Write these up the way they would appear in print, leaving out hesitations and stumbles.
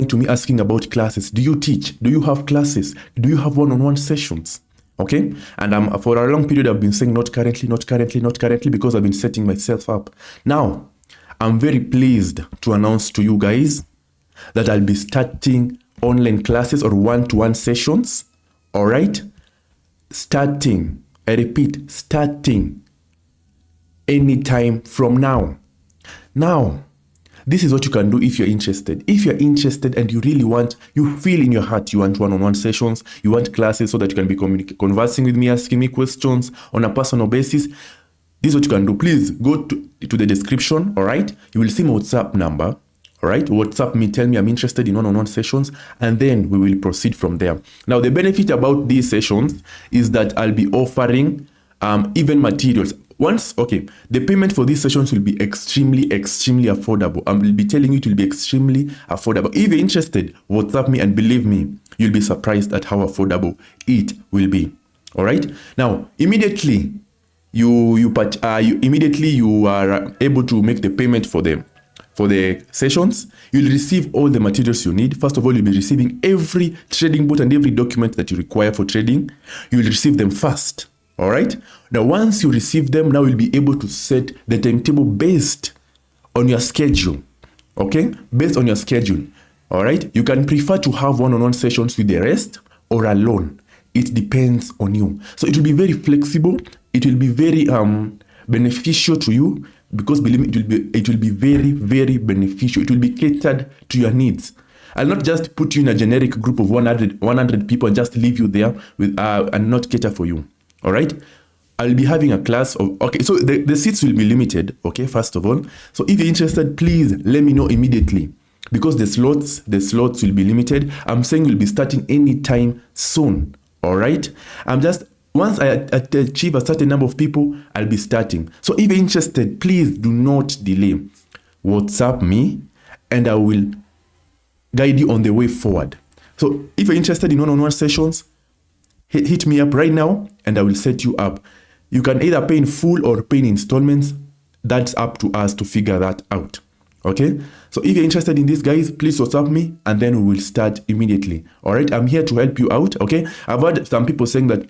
to me asking about classes. Do you teach? Do you have classes? Do you have one-on-one sessions? Okay, and for a long period I've been saying not currently, not currently, not currently, because I've been setting myself up. Now I'm very pleased to announce to you guys that I'll be starting online classes or one-to-one sessions. All right, starting, I repeat, starting anytime from now. Now, this is what you can do if you're interested. If you're interested and you really want, you feel in your heart you want one-on-one sessions, you want classes so that you can be conversing with me, asking me questions on a personal basis, this is what you can do. Please go to the description, all right? You will see my WhatsApp number, all right? WhatsApp me, tell me I'm interested in one-on-one sessions, and then we will proceed from there. Now, the benefit about these sessions is that I'll be offering even materials. The payment for these sessions will be extremely affordable. I will be telling you it will be extremely affordable. If you're interested, WhatsApp me, and believe me, you'll be surprised at how affordable it will be. All right. Now, immediately you are able to make the payment for the sessions. You'll receive all the materials you need. First of all, you'll be receiving every trading bot and every document that you require for trading. You'll receive them first. All right. Now, once you receive them, now you'll be able to set the timetable based on your schedule. Okay, based on your schedule. All right. You can prefer to have one-on-one sessions with the rest or alone. It depends on you. So it will be very flexible. It will be very beneficial to you, because believe me, it will be very beneficial. It will be catered to your needs. I'll not just put you in a generic group of 100 people and just leave you there with and not cater for you. All right, I'll be having a class of, okay, so the seats will be limited, okay, first of all. So if you're interested, please let me know immediately, because the slots will be limited. I'm saying we'll be starting anytime soon. All right, once I achieve a certain number of people, I'll be starting. So if you're interested, please do not delay. WhatsApp me and I will guide you on the way forward. So if you're interested in one-on-one sessions, hit me up right now and I will set you up. You can either pay in full or pay in installments. That's up to us to figure that out. Okay? So if you're interested in this, guys, please WhatsApp me and then we will start immediately. All right? I'm here to help you out. Okay? I've heard some people saying that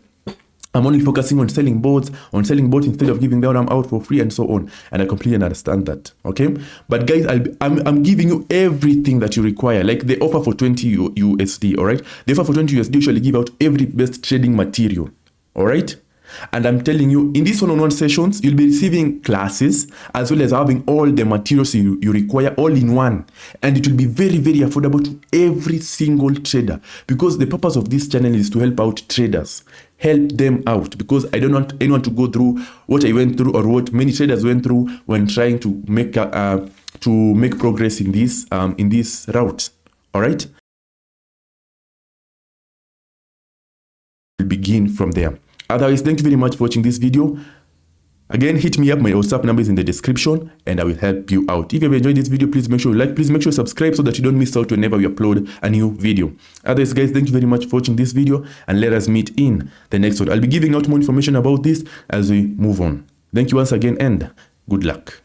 I'm only focusing on selling bots instead of giving them out for free and so on. And I completely understand that. Okay? But guys, I'm giving you everything that you require. Like the offer for 20 USD. All right? The offer for 20 USD usually give out every best trading material. All right? And I'm telling you, in these one-on-one sessions, you'll be receiving classes as well as having all the materials you require all in one. And it will be very affordable to every single trader, because the purpose of this channel is to help out traders. Help them out, because I don't want anyone to go through what I went through or what many traders went through when trying to make progress in this route. All right? We'll begin from there. Otherwise, thank you very much for watching this video. Again, hit me up. My WhatsApp number is in the description and I will help you out. If you have enjoyed this video, please make sure you like. Please make sure you subscribe so that you don't miss out whenever we upload a new video. Otherwise, guys, thank you very much for watching this video and let us meet in the next one. I'll be giving out more information about this as we move on. Thank you once again and good luck.